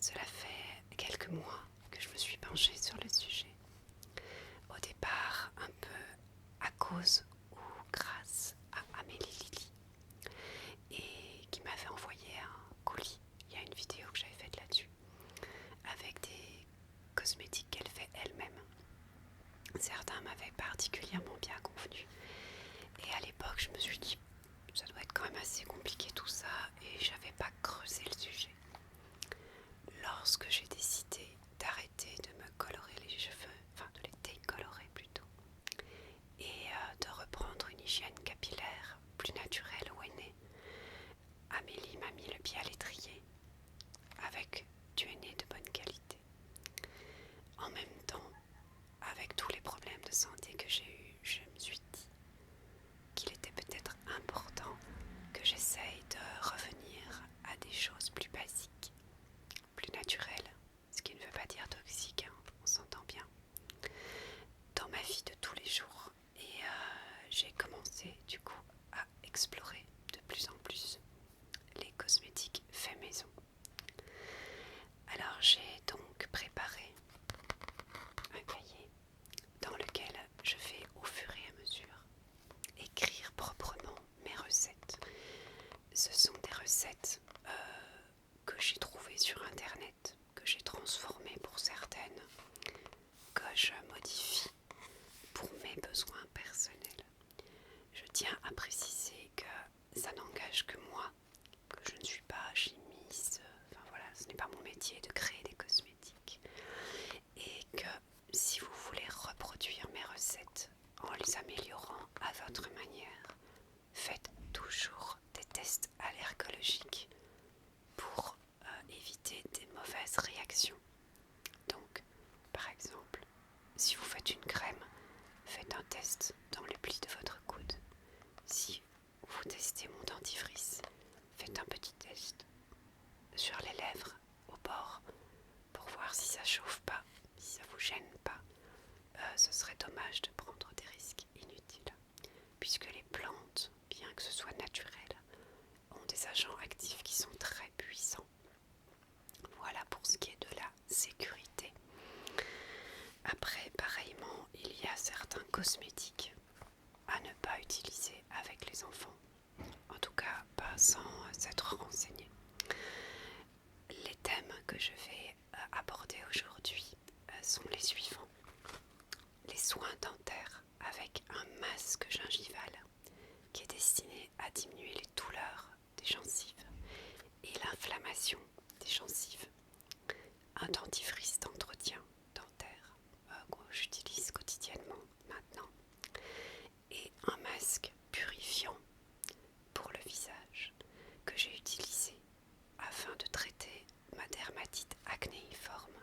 Cela fait quelques mois que je me suis penchée sur le sujet. Au départ, un peu à cause ou grâce à Amélie Lily, et qui m'avait envoyé un colis. Il y a une vidéo que j'avais faite là-dessus, avec des cosmétiques qu'elle fait elle-même. Certains m'avaient particulièrement bien convenu. Et à l'époque, je me suis dit, ça doit être quand même assez compliqué tout ça, et j'avais pas creusé le sujet. Lorsque j'ai décidé d'arrêter de me colorer les cheveux, enfin de les décolorer plutôt, et de reprendre une hygiène capillaire plus naturelle où est née, Amélie m'a mis le pied à l'étrier avec du henné de bonne qualité. En même temps, avec tous les problèmes de santé que j'ai eus, je me suis dit qu'il était peut-être important que j'essaye de revenir à des choses plus basiques, plus naturelles, ce qui ne veut pas dire toxique, hein, on s'entend bien, dans ma vie de tous les jours. Et j'ai commencé du coup à explorer de plus en plus les cosmétiques faits maison. Alors j'ai donc préparé un cahier dans lequel je vais au fur et à mesure écrire proprement mes recettes. Ce sont des recettes que j'ai trouvées sur internet, que j'ai transformées pour certaines, que je modifie pour mes besoins personnels. Je tiens à préciser que ça n'engage que moi, que je ne suis pas chimiste, enfin voilà, ce n'est pas mon métier de créer des cosmétiques. Et que si vous voulez reproduire mes recettes en les améliorant à votre manière, faites toujours des tests allergologiques pour éviter des mauvaises réactions. Donc, par exemple, si vous faites une crème, faites un test dans le pli de votre coude. Si vous testez mon dentifrice, faites un petit test sur les lèvres, au bord, pour voir si ça chauffe pas, si ça vous gêne pas. Ce serait dommage de prendre des risques inutiles, puisque les plantes, bien que ce soit naturel, ont des agents actifs qui sont très puissants. Voilà pour ce qui est de la sécurité. Après, pareillement, il y a certains cosmétiques à ne pas utiliser avec les enfants. En tout cas, pas sans s'être renseigné. Les thèmes que je vais aborder aujourd'hui sont les suivants. Les soins dentaires avec un masque gingival qui est destiné à diminuer les douleurs des gencives et l'inflammation des gencives. Un dentifrice d'entretien dentaire que j'utilise quotidiennement maintenant. Et un masque purifiant pour le visage que j'ai utilisé afin de traiter ma dermatite acnéiforme.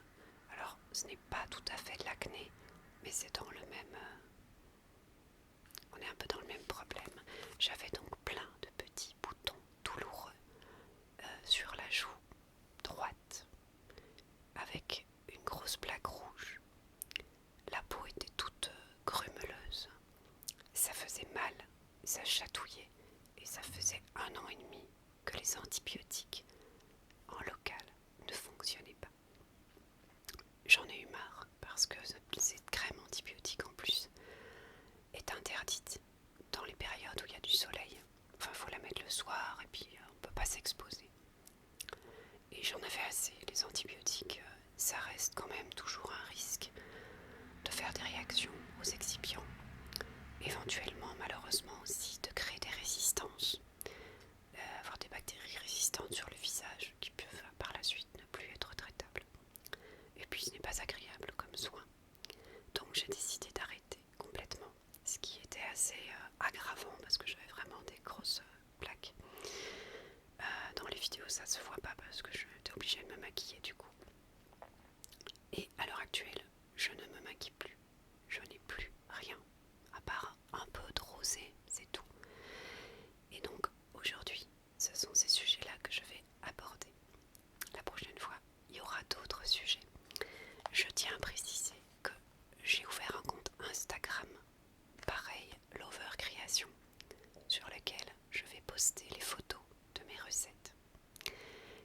Alors ce n'est pas tout à fait de l'acné, mais c'est dans le même... on est un peu dans le même problème. J'avais donc plein de petits boutons douloureux sur la joue droite, avec une grosse plaque rouge. La peau était toute grumeleuse. Ça faisait mal, ça chatouillait, et ça faisait 1 an et demi que les antibiotiques en local ne fonctionnaient pas. J'en ai eu marre parce que cette crème antibiotique en plus est interdite dans les périodes où il y a du soleil. Enfin, il faut la mettre le soir et puis on ne peut pas s'exposer. Et j'en avais assez. Les antibiotiques, ça reste quand même toujours un risque de faire des réactions aux excipients. Éventuellement, malheureusement aussi, de créer des résistances. Avoir des bactéries résistantes sur le visage qui peuvent par la suite ne plus être traitables. Et puis ce n'est pas agréable comme soin. Donc j'ai décidé d'arrêter complètement. Ce qui était assez aggravant parce que j'avais vraiment des grosses plaques. Dans les vidéos ça se voit pas parce que j'étais obligée de me maquiller du coup. Et à l'heure actuelle, je ne me maquille plus. Je n'ai plus rien à part un peu de rosé, c'est tout. Et donc aujourd'hui, ce sont ces sujets-là que je vais aborder. La prochaine fois, il y aura d'autres sujets. Je tiens à préciser que j'ai ouvert un compte Instagram, pareil, Lover Création, sur lequel je vais poster les photos de mes recettes.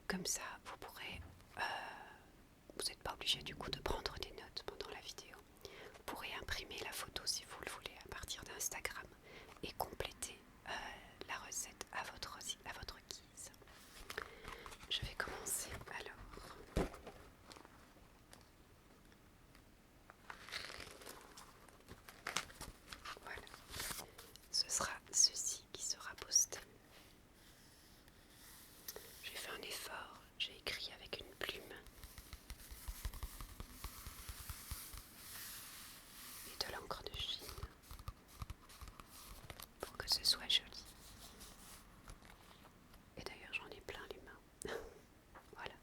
Comme ça, vous obligé du coup de prendre des notes pendant la vidéo. Vous pourrez imprimer la photo si vous le voulez à partir d'Instagram et compléter la recette à votre guise. Je vais commencer alors. Voilà, ce sera ceci qui sera posté. J'ai fait un effort, j'ai écrit avec une plume et de l'encre de Chine pour que ce soit joli. Et d'ailleurs j'en ai plein les mains. Voilà.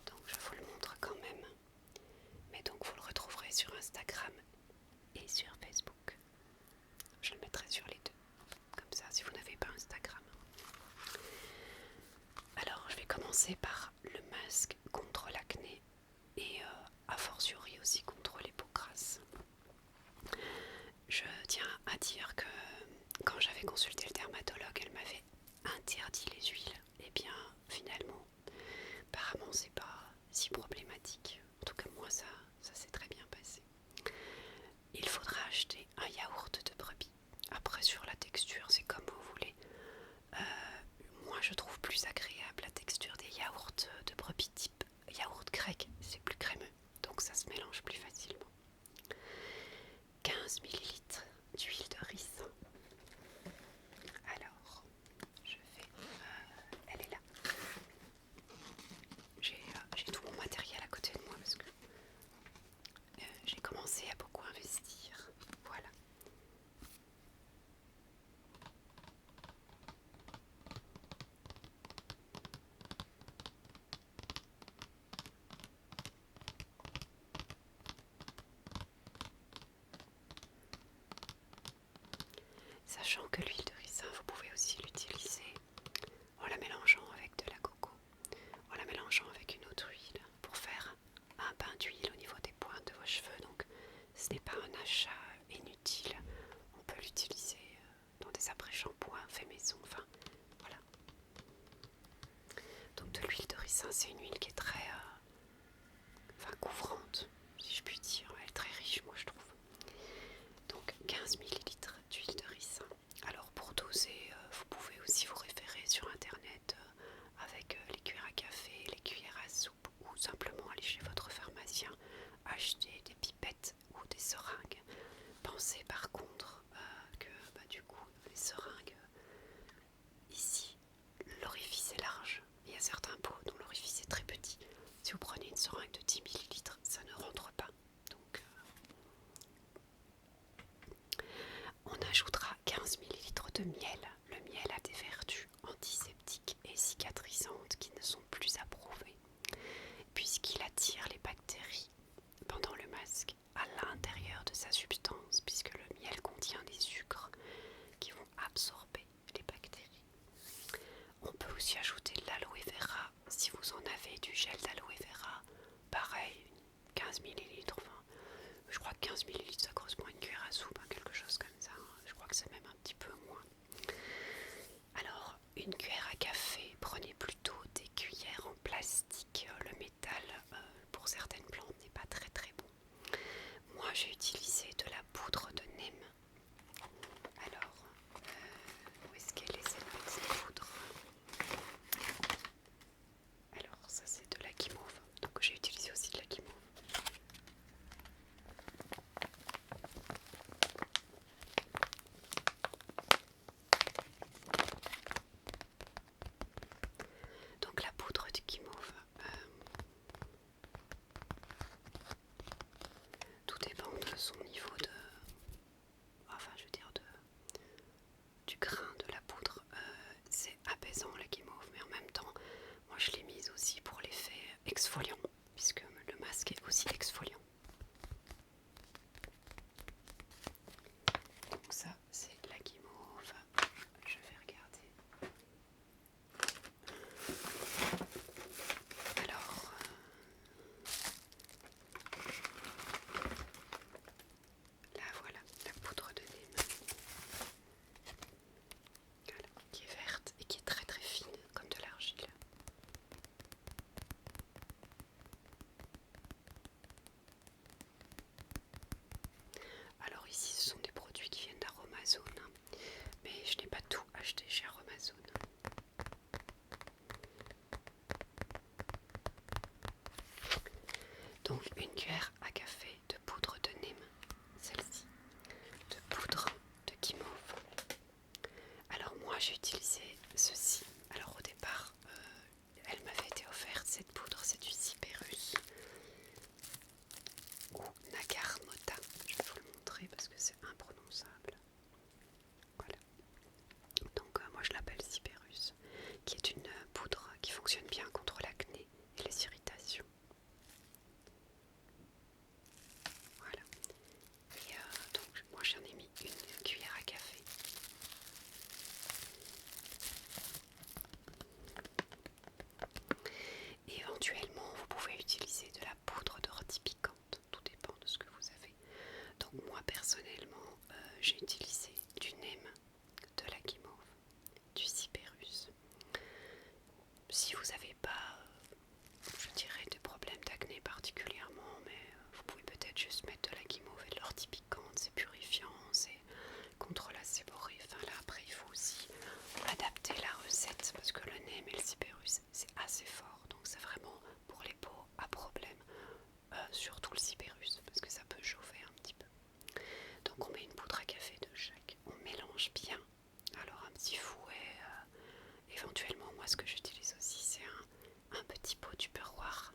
Donc je vous le montre quand même. Mais donc vous le retrouverez sur Instagram et sur Facebook. Je le mettrai sur les deux. Comme ça si vous n'avez pas Instagram. Alors je vais commencer par le masque contre l'acné et a fortiori aussi contre les peaux grasses. Je tiens à dire que quand j'avais consulté le dermatologue, elle m'avait interdit les huiles. Et bien finalement, apparemment c'est pas si problématique. En tout cas moi ça s'est très bien passé. Il faudra acheter un yaourt de brebis. Après sur la texture c'est comme vous voulez. Moi je trouve plus agréable la texture des yaourts de brebis type yaourt grec. C'est plus crémeux donc ça se mélange plus facilement. 15 ml d'huile de ricin. Alors, je vais... elle est là. J'ai tout mon matériel à côté de moi parce que j'ai commencé à beaucoup investir. Voilà. Sachant que l'huile de ricin, vous pouvez aussi l'utiliser en la mélangeant avec de la coco, en la mélangeant avec une autre huile pour faire un bain d'huile au niveau des pointes de vos cheveux. Donc ce n'est pas un achat inutile. On peut l'utiliser dans des après-shampoings fait maison. Enfin, voilà. Donc de l'huile de ricin, c'est une huile qui est très couvrante, si je puis dire. Elle est très riche, moi je trouve. Donc 15 ml d'huile de ricin. Alors pour doser, vous pouvez aussi vous référer sur internet avec les cuillères à café, les cuillères à soupe ou simplement aller chez votre pharmacien acheter des pipettes ou des seringues. Pensez par contre que du coup les seringues ici l'orifice est large. Il y a certains pots dont l'orifice est très petit. Si vous prenez une seringue de 10 ml, ça ne rentre pas. Donc on ajoutera 15 ml de miel. Le miel a des vertus antiseptiques et cicatrisantes qui ne sont plus approuvées, puisqu'il attire les bactéries pendant le masque à l'intérieur de sa substance, puisque le miel contient des sucres qui vont absorber les bactéries. On peut aussi ajouter de l'aloe vera si vous en avez, du gel d'aloe vera. Pareil, 15 ml. Enfin, je crois que 15 ml ça correspond à une cuillère à soupe, quelque chose comme ça. Je crois que c'est même un petit peu moins. Alors, une cuillère à café, prenez plutôt des cuillères en plastique. Le métal, pour certaines plantes, n'est pas très très bon. Moi, j'ai utilisé de la poudre de neem. Alors, où est-ce qu'elle est cette petite poudre? Alors, ça c'est de la guimauve. Donc, j'ai utilisé aussi de la guimauve. Donc une cuillère à café de poudre de neem, celle-ci, de poudre de guimauve. Alors moi j'ai utilisé ceci. Alors au départ, elle m'avait été offerte cette poudre, c'est du Cyperus ou Nagarmota. Je vais vous le montrer parce que c'est imprononçable. Voilà. Donc moi je l'appelle Cyperus, qui est une poudre qui fonctionne bien contre l'acné et les irritations. Voilà. Et donc moi j'en ai mis une cuillère à café. Et éventuellement vous pouvez utiliser de la poudre d'ortie piquante, tout dépend de ce que vous avez. Donc moi personnellement j'ai utilisé du neem, de la guimauve, du Cyperus. Si vous n'avez pas, je dirais, de problèmes d'acné particulièrement, mais vous pouvez peut-être juste mettre de la guimauve et de l'ortie piquante, c'est purifiant, c'est contre la séborrhée. Enfin là après il faut aussi adapter la recette parce que le neem et le Cyperus c'est assez fort, donc c'est vraiment pour les peaux à problème, surtout le Cyperus parce que ça peut chauffer un petit peu. Donc on met une poudre à café de chaque, on mélange bien. Alors un petit fouet, éventuellement moi ce que j'utilise aussi c'est un petit pot tupperware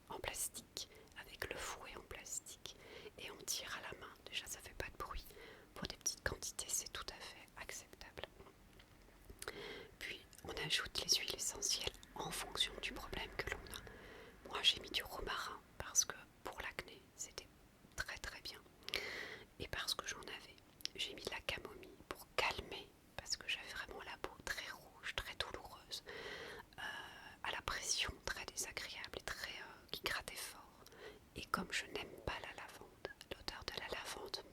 en plastique avec le fouet en plastique et on tire à la main. Déjà ça fait pas de bruit. Pour des petites quantités c'est tout à fait acceptable. Puis on ajoute les huiles essentielles en fonction du problème que l'on a. Moi j'ai mis du romarin parce que pour l'acné c'était très très bien. Et parce que j'en avais, j'ai mis de la camomille pour calmer parce que j'avais vraiment la peau très rouge, très douloureuse, à la pression très désagréable et très qui grattait fort. Et comme je n'aime pas la lavande, l'odeur de la lavande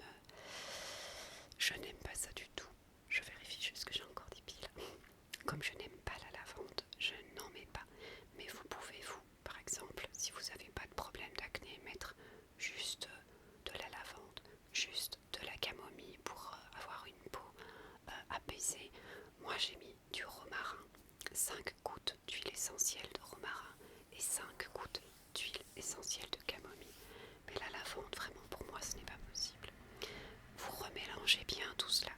je n'aime pas ça du tout. Je vérifie juste que j'ai encore des piles. Comme je n'aime pas la lavande, je n'en mets pas. Mais vous pouvez, par exemple, si vous n'avez pas de problème d'acné, mettre juste de la lavande, juste de la camomille pour avoir une peau apaisée. Moi j'ai mis du romarin, 5 gouttes d'huile essentielle de romarin et 5 gouttes d'huile essentielle de camomille. Mais la lavande, vraiment pour moi ce n'est pas possible. Vous remélangez bien tout cela.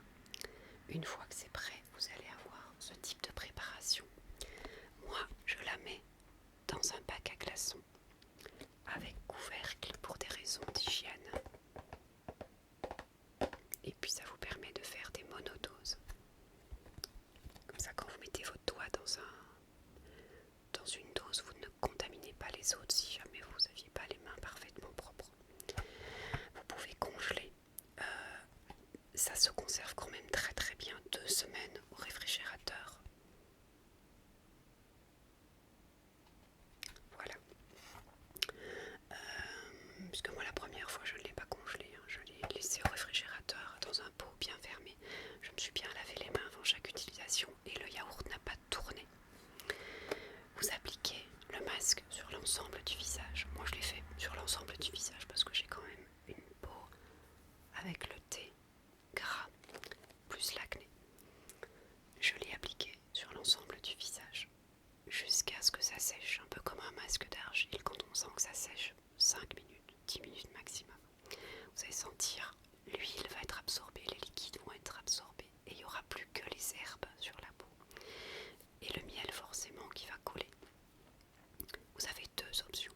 Une fois que c'est prêt, vous allez avoir ce type de préparation. Moi, je la mets dans un bac à glaçons avec couvercle pour des raisons d'hygiène. Et puis ça vous permet de faire des monodoses. Comme ça, quand vous mettez votre doigt dans une dose, vous ne contaminez pas les autres si jamais vous n'aviez pas les mains parfaitement propres. Vous pouvez congeler. Ça se conserve quand même très très bien, 2 semaines au réfrigérateur. Voilà. Puisque moi la première fois je ne l'ai pas congelé, je l'ai laissé au réfrigérateur dans un pot bien fermé. Je me suis bien lavé les mains avant chaque utilisation et le yaourt n'a pas tourné. Vous appliquez le masque sur l'ensemble du visage. Moi je l'ai fait sur l'ensemble du visage parce que j'ai quand même une peau avec le thé gras plus l'acné. Je l'ai appliqué sur l'ensemble du visage jusqu'à ce que ça sèche, un peu comme un masque d'argile quand on sent que ça sèche 5 minutes, 10 minutes maximum. Vous allez sentir l'huile va être absorbée, les liquides vont être absorbés et il n'y aura plus que les herbes sur la peau et le miel forcément qui va coller. Vous avez 2 options.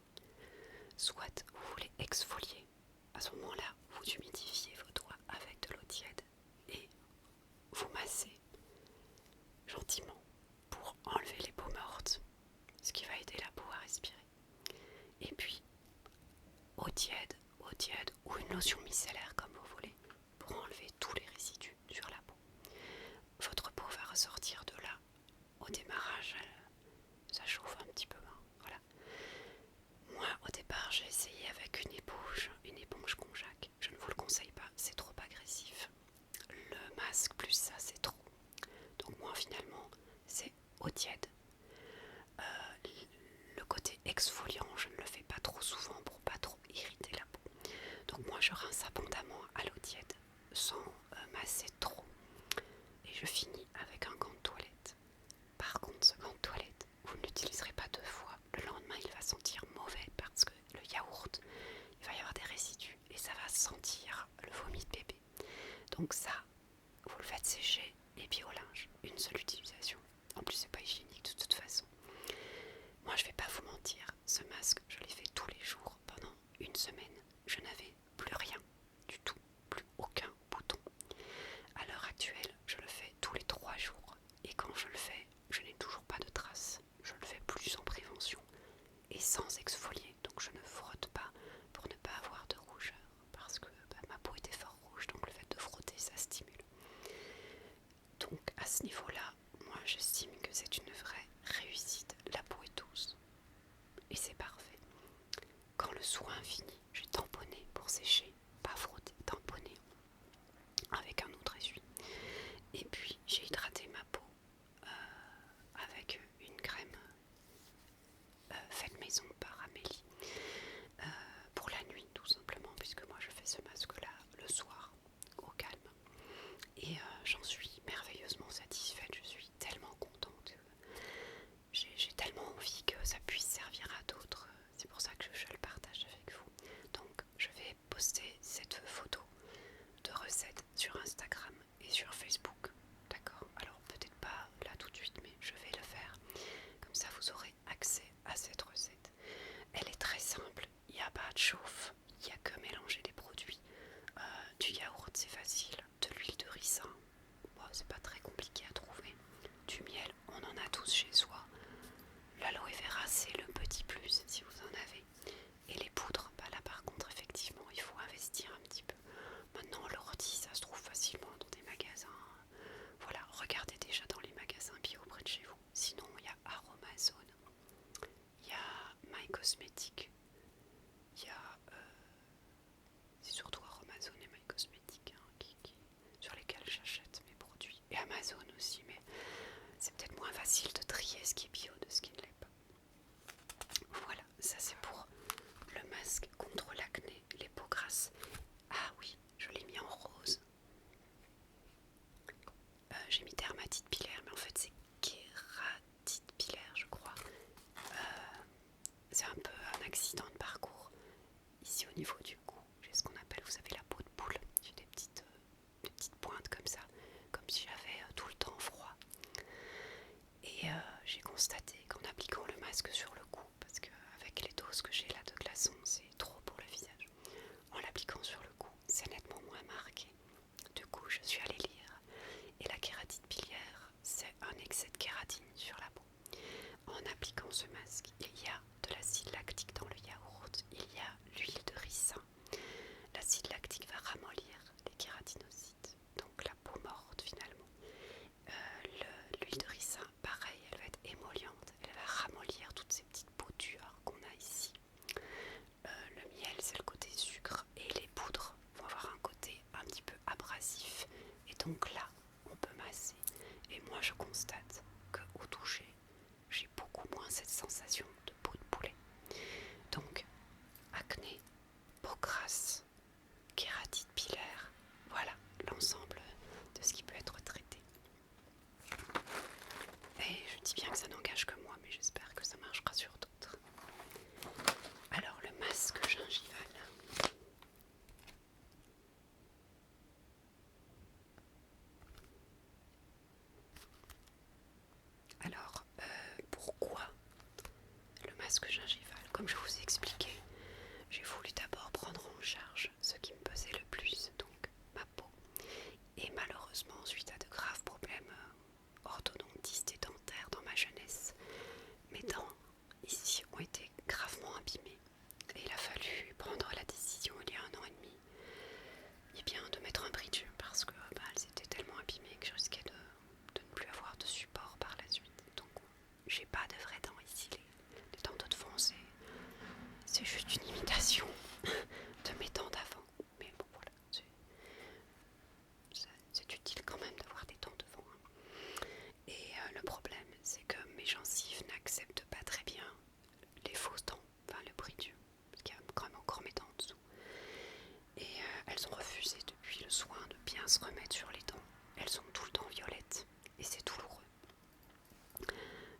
Soit vous voulez exfolier, à ce moment-là vous humidifiez vos doigts avec de l'eau tiède et vous massez gentiment pour enlever les peaux mortes, ce qui va aider la peau à respirer. Et puis eau tiède ou une lotion micellaire comme vous voulez pour enlever tous les résidus sur la peau. Votre peau va ressortir de là. Au démarrage, ça chauffe un petit peu. Voilà. Moi, au départ, j'ai essayé avec une éponge Conjac. Je ne vous le conseille pas, c'est trop agressif. Le masque plus ça, c'est trop. Donc moi, finalement, c'est eau tiède. Le côté exfoliant, je ne le fais pas trop souvent pour pas trop irriter la peau. Donc moi, je rince abondamment à l'eau tiède sans masser trop. Et je finis avec un gant de toilette. Par contre, ce gant de toilette, vous ne l'utiliserez pas 2 fois. Le lendemain, il va sentir mauvais parce que le yaourt soin infini. J'ai tamponné pour sécher, pas frotter, tamponné avec un autre essuie. Et puis j'ai hydraté ma peau avec une crème faite maison par Amélie pour la nuit tout simplement, puisque moi je fais ce masque là le soir au calme. Et j'en suis merveilleusement satisfaite, je suis tellement contente. J'ai tellement envie que ça puisse servir à d'autres, c'est pour ça que je le partage avec vous. Donc je vais poster cette photo de recette sur Instagram et sur Facebook, d'accord? Alors peut-être pas là tout de suite, mais je vais le faire, comme ça vous aurez accès à cette recette. Elle est très simple, il n'y a pas de chauffe, il n'y a que mélanger des produits. Du yaourt c'est facile, de l'huile de ricin, bon, c'est pas très compliqué à trouver, du miel, on en a tous chez soi. L'aloe vera c'est le petit plus si vous en avez. Et les poudres, bah là par contre effectivement il faut investir un petit peu. Maintenant l'ortie ça se trouve facilement dans des magasins. Voilà, regardez déjà dans les magasins bio près de chez vous. Sinon il y a Aromazone, il y a My Cosmetics, il y a c'est surtout Aromazone et My Cosmetics sur lesquels j'achète mes produits. Et Amazon aussi, mais c'est peut-être moins facile de trier ce qui est bio de ce qui ne l'est pas. Voilà, ça c'est pour le masque contre l'acné, les peaux grasses. Ah oui, je l'ai mis en rose. J'ai mis dermatite pilaire, mais en fait c'est kératite pilaire je crois. C'est un peu un accident de parcours. Ici au niveau du cou, j'ai ce qu'on appelle, vous savez, la peau de poule. J'ai des petites pointes comme ça, comme si j'avais tout le temps froid. Et j'ai constaté qu'en appliquant le masque sur le cou, parce qu'avec les doses que j'ai là de glaçons, c'est trop pour le visage, en l'appliquant sur le cou, c'est nettement moins marqué. Du coup, je suis allée lire. Et la kératite biliaire, c'est un excès de kératine sur la peau. En appliquant ce masque, il y a de l'acide lactique dans le yaourt, il y a l'huile de ricin. L'acide lactique va ramollir les kératinocytes, donc la peau morte finalement. L'huile de ricin, pareil, elle va être émolliente, elle va ramollir toutes ces petites peaux dures qu'on a ici. Le miel, c'est le côté sucre, et les poudres vont avoir un côté un petit peu abrasif. Et donc là, on peut masser. Et moi, je constate qu'au toucher, j'ai beaucoup moins cette sensation de peau de poulet. Donc, acné, peau grasse, kératite pilaire, voilà l'ensemble de ce qui peut être traité. Et je dis bien que ça n'engage que moi, mais j'espère que ça marchera sur d'autres. Alors le masque gingival. Alors pourquoi le masque gingival? Comme je vous ai expliqué, j'ai voulu d'abord prendre en charge ce qui me pesait le plus, donc ma peau. Et malheureusement, suite à de graves problèmes orthodontistes et dentaires dans ma jeunesse, mes dents ici ont été gravement abîmées. Et il a fallu prendre la décision il y a 1 an et demi de mettre un bridge parce que elles étaient tellement abîmées que je risquais de ne plus avoir de support par la suite. Donc j'ai pas de vraies dents ici, les dents de devant c'est juste une imitation de mes dents d'avant. Mais bon voilà, c'est utile quand même d'avoir des dents devant. Et le problème c'est que mes gencives n'acceptent pas très bien les fausses dents, enfin le bridge, parce qu'il y a quand même encore mes dents en dessous. Et elles ont refusé depuis le soin de bien se remettre sur les dents. Elles sont tout le temps violettes et c'est douloureux.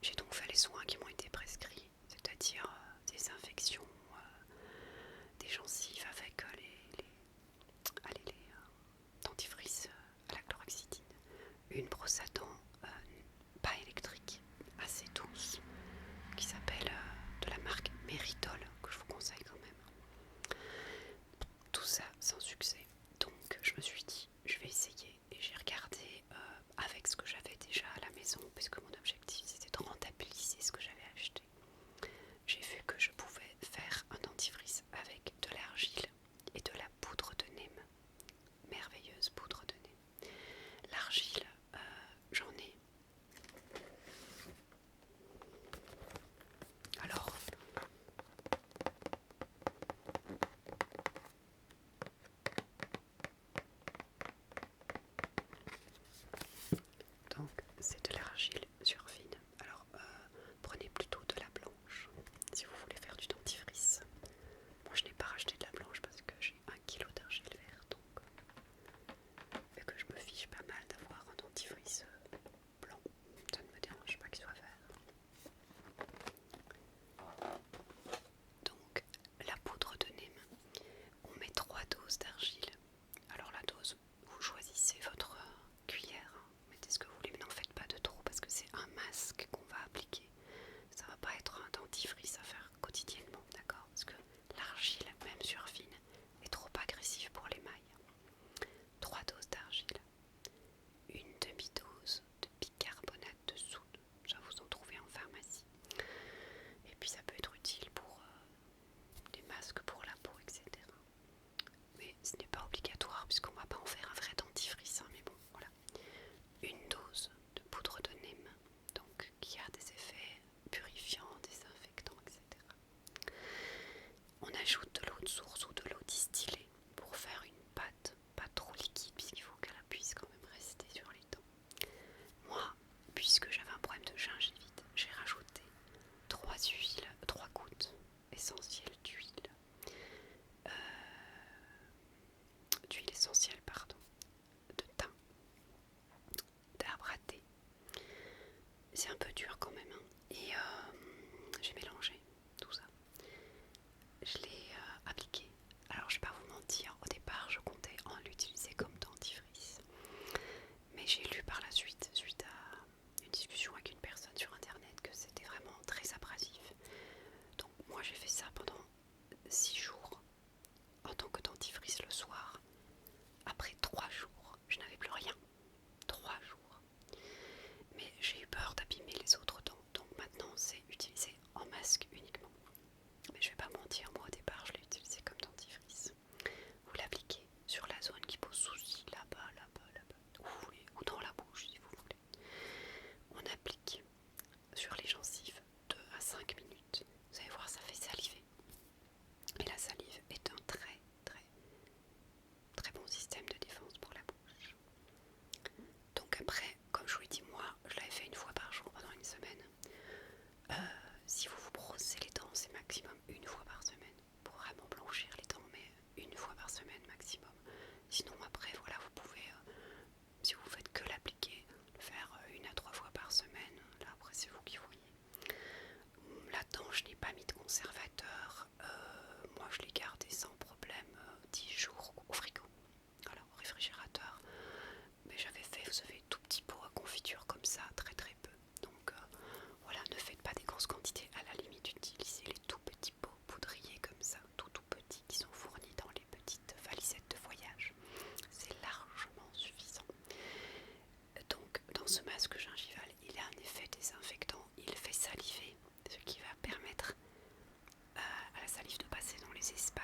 J'ai donc fait les soins qui m'ont été prescrits, c'est-à-dire des infections des gencives avec les dentifrices à la chlorhexidine, une brosse à dents pas électrique, assez douce, qui s'appelle de la marque Méritol, que je vous conseille quand même. Tout ça sans succès. Donc je me suis dit, je vais essayer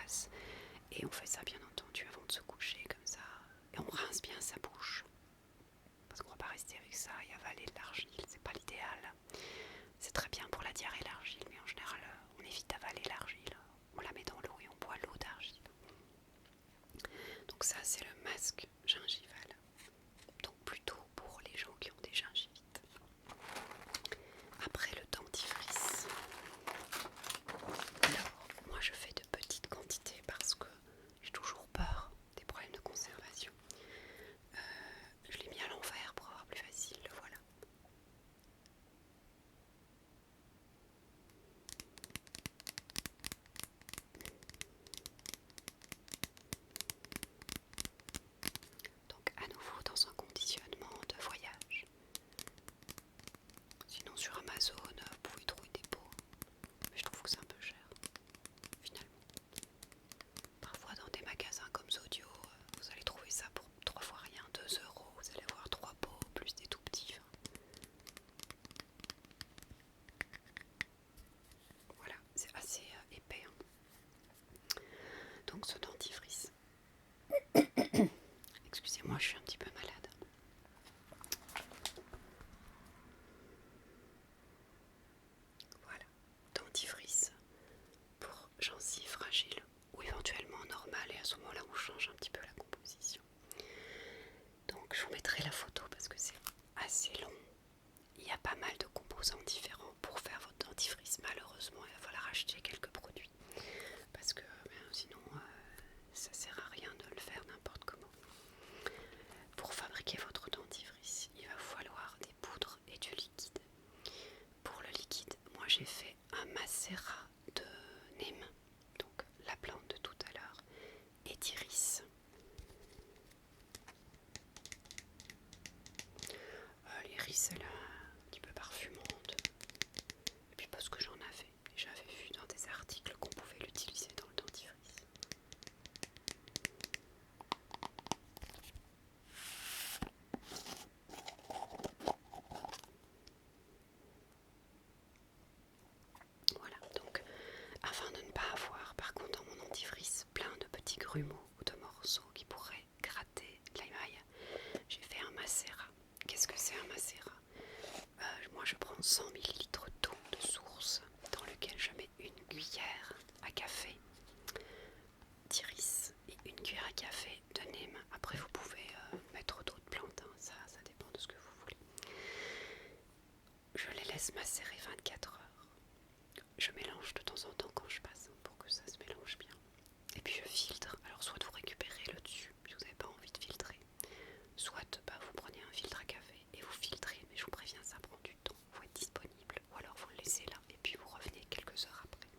passe. Et on fait ça bien entendu avant de se coucher comme ça. Et on rince bien sa bouche. Parce qu'on va pas rester avec ça et avaler de l'argile, c'est pas l'idéal. C'est très bien pour la diarrhée l'argile, mais en général on évite d'avaler l'argile. On la met dans l'eau et on boit l'eau d'argile. Donc ça c'est le masque gingival. Donc plutôt pour les gens qui ont des gingivites. Après le dentifrice. Alors moi je fais de petites quantités parce que j'ai toujours peur des problèmes de conservation. Je l'ai mis à l'envers pour avoir plus facile, le voilà. Donc à nouveau dans un conditionnement de voyage. Sinon sur Amazon, vous pouvez trouver des pots, mais je trouve que c'est un peu cher, finalement. Parfois dans des magasins comme Zodio, vous allez trouver ça pour 3 fois rien, 2 €, vous allez avoir 3 pots, plus des tout petits. Voilà, c'est assez épais. Donc ce dentifrice. Excusez-moi, je suis un petit peu malade. Voilà, dentifrice pour gencives fragiles ou éventuellement normales, et à ce moment-là on change un petit peu la composition. Donc je vous mettrai la photo parce que c'est assez long. Il y a pas mal de composants différents pour faire votre dentifrice. Malheureusement, il va falloir acheter quelques produits parce que sinon ça sert à rien de le faire n'importe comment. Pour fabriquer votre dentifrice, il va vous falloir des poudres et du liquide. Pour le liquide, moi j'ai fait un macérat de neem, donc la plante de tout à l'heure, et d'iris. L'iris elle est un petit peu parfumante, et puis parce que j'avais vu dans des articles qu'on pouvait l'utiliser dans le dentifrice. Voilà, donc afin de ne pas avoir par contre dans mon dentifrice plein de petits grumeaux ou de morceaux qui pourraient gratter l'émail, j'ai fait un macérat. Qu'est-ce que c'est un macérat? Moi je prends 100 ml d'eau de source dans lequel je mets une cuillère à café d'iris et une cuillère à café de neem. Après vous pouvez mettre d'autres plantes, hein. Ça dépend de ce que vous voulez. Je les laisse macérer 24 heures. Je mélange de temps en temps quand je passe pour que ça se mélange bien. Et puis je filtre. Alors soit vous récupérez le dessus si vous n'avez pas envie de filtrer, soit vous prenez un filtre à café et vous filtrez, mais je vous préviens ça prend du temps, il faut être disponible, ou alors vous le laissez là et puis vous revenez quelques heures après.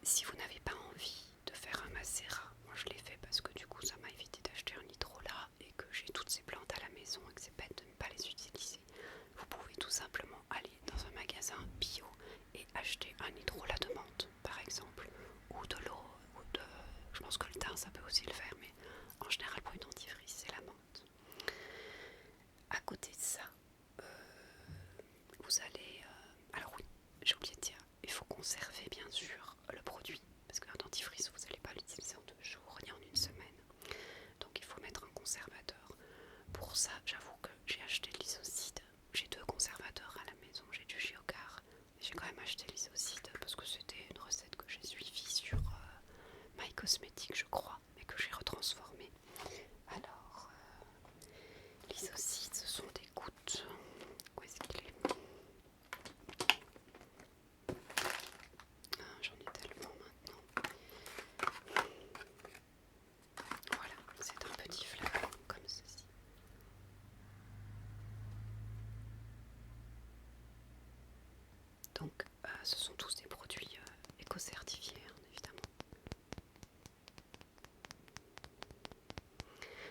Si vous n'avez pas envie de faire un macérat, moi je l'ai fait parce que du coup ça m'a évité d'acheter un hydrolat et que j'ai toutes ces plantes à la maison et que c'est bête de ne pas les utiliser. Vous pouvez tout simplement aller dans un magasin bio et acheter un hydrolat de menthe par exemple, ou de l'eau, je pense que le thym ça peut aussi le faire, mais en général pour une dentifrice c'est la menthe. À côté de ça, vous allez... alors oui, j'ai oublié de dire, il faut conserver bien sûr le produit, parce qu'un dentifrice vous n'allez pas l'utiliser en 2 jours ni en 1 semaine, donc il faut mettre un conservateur. Pour ça j'avoue que j'ai acheté l'isocide, j'ai 2 conservateurs à la maison, j'ai du Geocar, mais j'ai quand même acheté l'isocide parce que c'était une recette que j'ai suivie sur My Cosmetics je crois, mais que j'ai retransformée. Alors l'isocide ce sont des gouttes, où est-ce qu'il est? J'en ai tellement maintenant. Voilà, c'est un petit flacon comme ceci. Donc ce sont tous des produits éco-certifiés, hein, évidemment.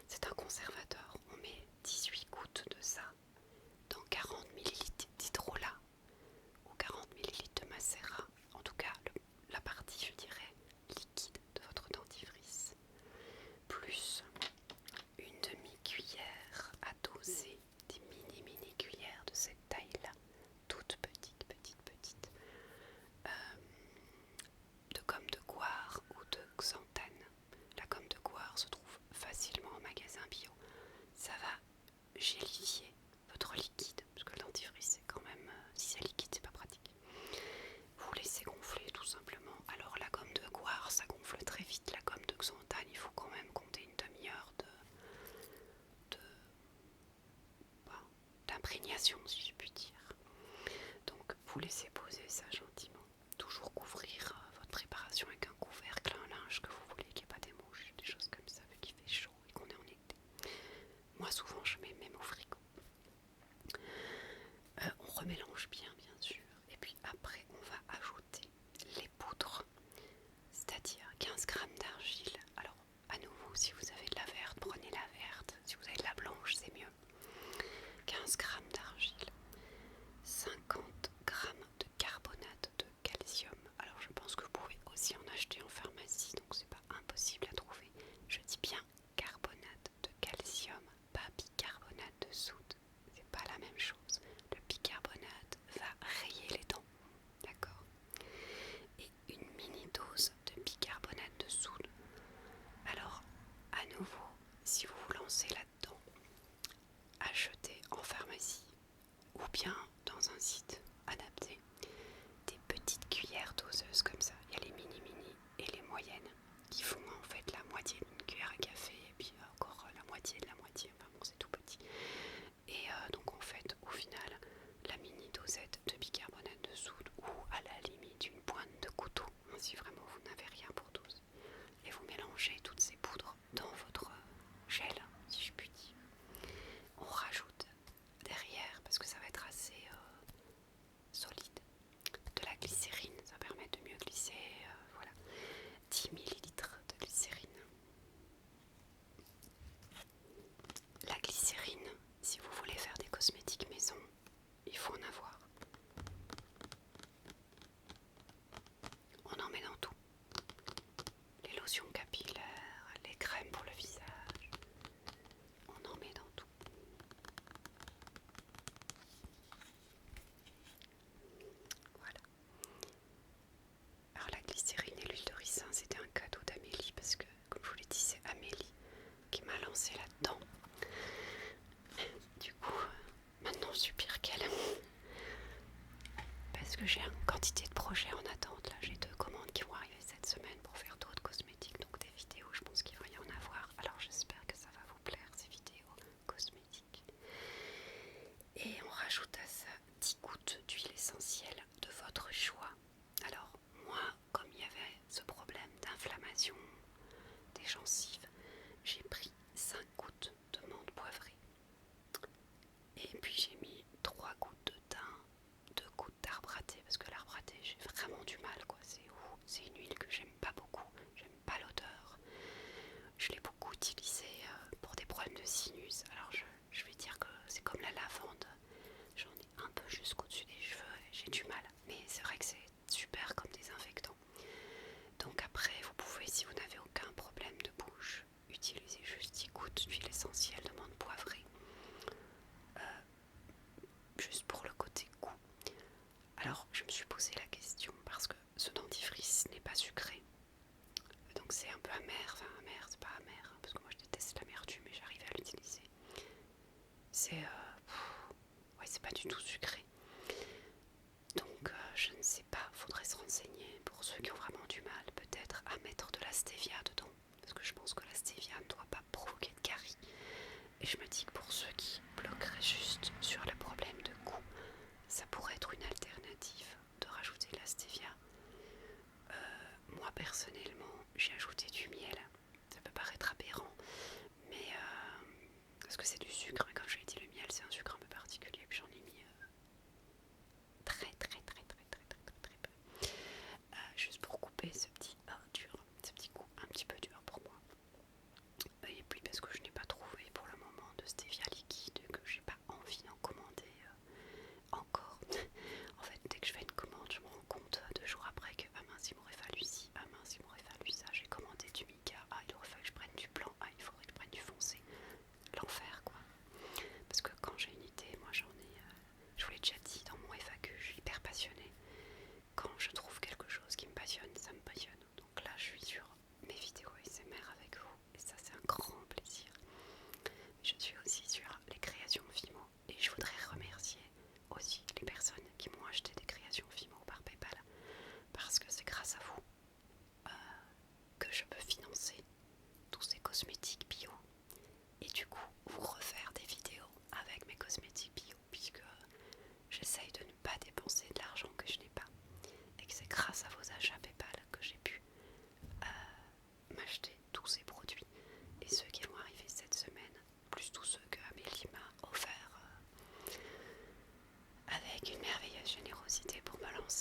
C'est un conservateur, on met 18 gouttes de ça dans 40 ml d'hydrolat ou 40 ml de macérat, en tout cas la partie je dirais liquide de votre dentifrice, plus une demi-cuillère à doser, des mini cuillères de cette taille là, toutes petites, de gomme de goire laissez poser ça gentiment. Toujours couvrir votre préparation avec un couvercle, un linge que vous voulez, qu'il n'y ait pas des mouches, des choses comme ça, vu qu'il fait chaud et qu'on est en été. Moi souvent je mets même au frigo. On remélange bien sûr. Et puis après on va ajouter les poudres, c'est-à-dire 15 g d'argile. Alors à nouveau, si vous avez de la verte, prenez la verte. Si vous avez de la blanche, c'est mieux. 15 g d'argile, 50 g de carbonate de calcium. Alors je pense que vous pouvez aussi en acheter en pharmacie, donc c'est pas impossible à trouver. Je dis bien carbonate de calcium, pas bicarbonate de soude. C'est pas la même chose. Le bicarbonate va rayer les dents, d'accord? Et une mini dose de bicarbonate de soude. Alors à nouveau, si vous vous lancez là-dedans, achetez en pharmacie ou bien dans un site adapté des petites cuillères doseuses comme ça. Il y a les mini et les moyennes qui font en fait la moitié d'une cuillère à café et puis encore la moitié de la moitié, enfin bon c'est tout petit. Et donc en fait au final la mini dosette de bicarbonate de soude ou à la limite une pointe de couteau, hein, si vraiment vous n'avez rien pour tous. Et vous mélangez toutes ces poudres dans votre gel, si je puis dire. On rajoute derrière, parce que ça va être assez solide, de la glycérine, ça permet de mieux glisser, voilà, 10 ml de glycérine. La glycérine, si vous voulez faire des cosmétiques maison, il faut en avoir. On en met dans tout. Les lotions capillaires, les crèmes pour le visage, on en met dans tout. Voilà. Alors la glycérine et l'huile de ricin, c'était un cadeau d'Amélie parce que, comme je vous l'ai dit, c'est Amélie qui m'a lancé là-dedans. Du coup, maintenant je suis pire qu'elle. Parce que j'ai une quantité de projets en attente. Là, j'ai 2 commandes qui vont arriver cette semaine pour faire d'autres cosmétiques, donc des vidéos, je pense qu'il va y en avoir. Alors j'espère que ça va vous plaire, ces vidéos cosmétiques. Et on rajoute à ça 10 gouttes d'huile essentielle de votre choix. Alors moi, comme il y avait ce problème d'inflammation des gencives, j'ai pris 5 gouttes de menthe poivrée. Et puis j'ai mis 3 gouttes de thym, 2 gouttes d'arbre à thé, parce que l'arbre à thé j'ai vraiment du mal quoi. C'est une huile que j'aime pas beaucoup, j'aime pas l'odeur. Je l'ai beaucoup utilisée pour des problèmes de sinus. Alors je vais dire que c'est comme la lavande, j'en ai un peu jusqu'au-dessus des cheveux et j'ai du mal. Mais c'est vrai que c'est super comme désinfectant. Donc après vous pouvez, si vous n'avez aucun problème de bouche, utiliser juste 10 gouttes d'huile essentielle de menthe poivrée. Juste pour le côté goût. Alors je me suis posé la question parce que ce dentifrice n'est pas sucré, donc c'est un peu amer, enfin amer, c'est pas amer hein, parce que moi je déteste l'amertume mais j'arrive à l'utiliser. C'est ouais, c'est pas du tout sucré, donc je ne sais pas, faudrait se renseigner pour ceux qui ont vraiment du mal peut-être à mettre de la stevia dedans, parce que je pense que la stevia ne doit pas provoquer de caries. Et je me dis que pour ceux qui bloqueraient juste sur le problème de goût, ça pourrait être une alternative de rajouter de la stevia. Moi personnellement, j'ai ajouté du miel. Ça peut paraître aberrant, mais parce que c'est du sucre. Mais comme je l'ai dit, le miel c'est un sucre un peu particulier. Puis j'en ai mis très peu, juste pour couper ce petit dur, ce petit goût un petit peu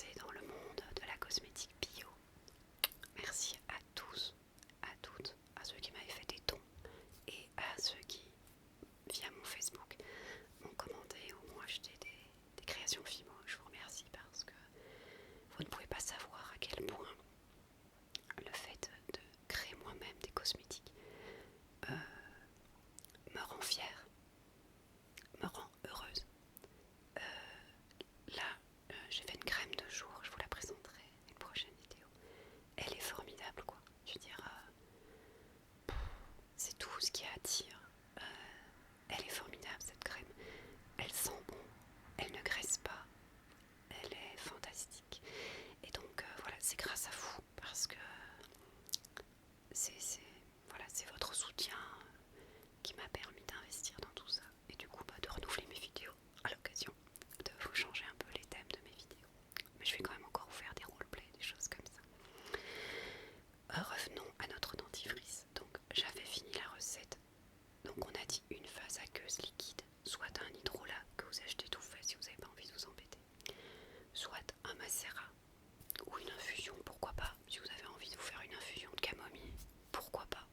lancé dans le monde de la cosmétique bio. Merci à tous, à toutes, à ceux qui m'avaient fait des dons et à ceux qui, via mon Facebook, m'ont commandé ou m'ont acheté des créations Fimo. Je vous remercie parce que vous ne pouvez pas savoir à quel point le fait de créer moi-même des cosmétiques me rend fière, me rend heureuse. Là, j'ai fait une crème de jour, je vous la présenterai dans une prochaine vidéo. Elle est formidable, quoi. Je veux dire, c'est tout ce qui attire. Elle est formidable, cette crème. Elle sent bon, elle ne graisse pas, elle est fantastique. Et donc, voilà, c'est grâce à vous, parce que c'est votre soutien qui m'a permis d'investir dans tout ça. Et du coup, de renouveler mes vidéos à l'occasion, de vous changer un peu les thèmes de mes vidéos. Mais je vais quand même encore vous faire des roleplays, des choses comme ça. Revenons à notre dentifrice. Donc j'avais fini la recette. Donc on a dit une phase aqueuse liquide, soit un hydrolat que vous achetez tout fait si vous n'avez pas envie de vous embêter, soit un macérat ou une infusion, pourquoi pas. Si vous avez envie de vous faire une infusion de camomille, pourquoi pas.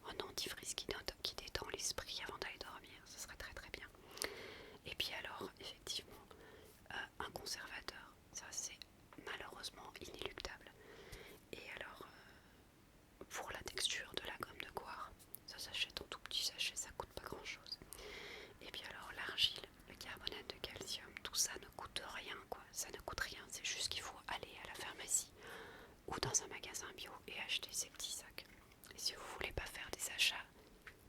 Un dentifrice qui détend l'esprit avant d'aller dormir, ce serait très très bien. Et puis alors, effectivement, un conservateur, ça c'est malheureusement inéluctable. Et alors, pour la texture de la gomme de coire, ça s'achète en tout petit sachet, ça coûte pas grand chose. Et puis alors l'argile, le carbonate de calcium, tout ça ne coûte rien, quoi. Ça ne coûte rien, c'est juste qu'il faut aller à la pharmacie ou dans un magasin bio et acheter ces petits sacs. Et si vous voulez pas faire des achats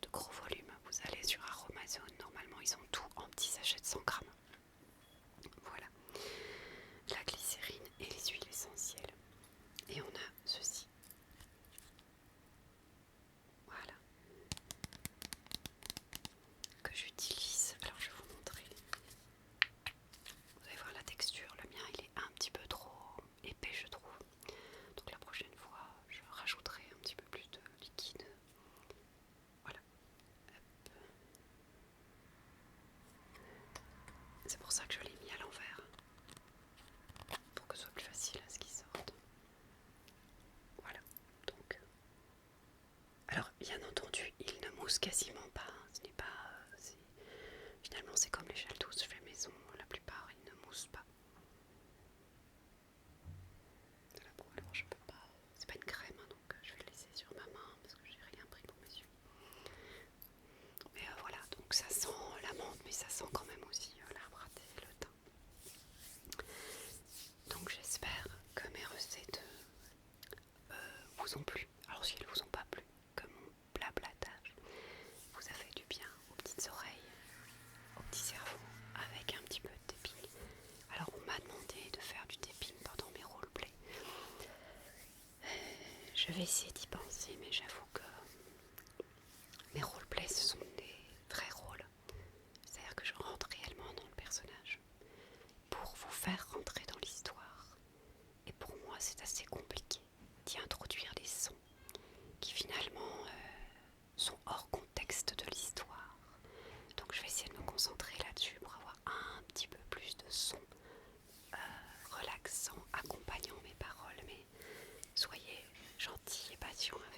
de gros volume, vous allez sur Aromazone, normalement ils ont tout en petits sachets de 100 grammes. Voilà, la glycérine et les huiles essentielles. Et on a ceci. Voilà, que j'utilise. Alors je vais vous montrer. Vous allez voir la texture. Le mien il est un petit peu trop épais, je trouve. Donc la prochaine fois je rajouterai un petit peu plus de liquide. Voilà. Hop. C'est pour ça que je l'ai mis à l'envers, pour que ce soit plus facile à ce qu'il sorte. Voilà. Donc, alors bien entendu il ne mousse quasiment pas. Ce n'est pas... Finalement c'est comme les gels douces faits maison. La plupart ils ne moussent pas. Voilà, bon, alors je peux pas... C'est pas une crème, hein, donc je vais le laisser sur ma main parce que j'ai rien pris pour mes yeux. Mais voilà, donc ça sent la menthe, mais ça sent quand même aussi l'arbre à thé et le thym. Donc j'espère que mes recettes vous ont plu. Alors si elles vous ont pas plu, que mon blablatage vous a fait du bien aux petites oreilles, au petit cerveau, avec un petit peu de tapping. Alors on m'a demandé de faire du tapping pendant mes roleplays. Je vais essayer d'y penser, mais j'avoue que mes roleplays ce sont des vrais rôles. C'est-à-dire que je rentre réellement dans le personnage pour vous faire rentrer dans l'histoire. Et pour moi c'est assez compliqué d'y introduire des sons qui finalement sont hors contexte de l'histoire. Donc je vais essayer de me concentrer là-dessus pour avoir un petit peu plus de sons relaxants accompagnant mes paroles. Mais soyez gentils et patients avec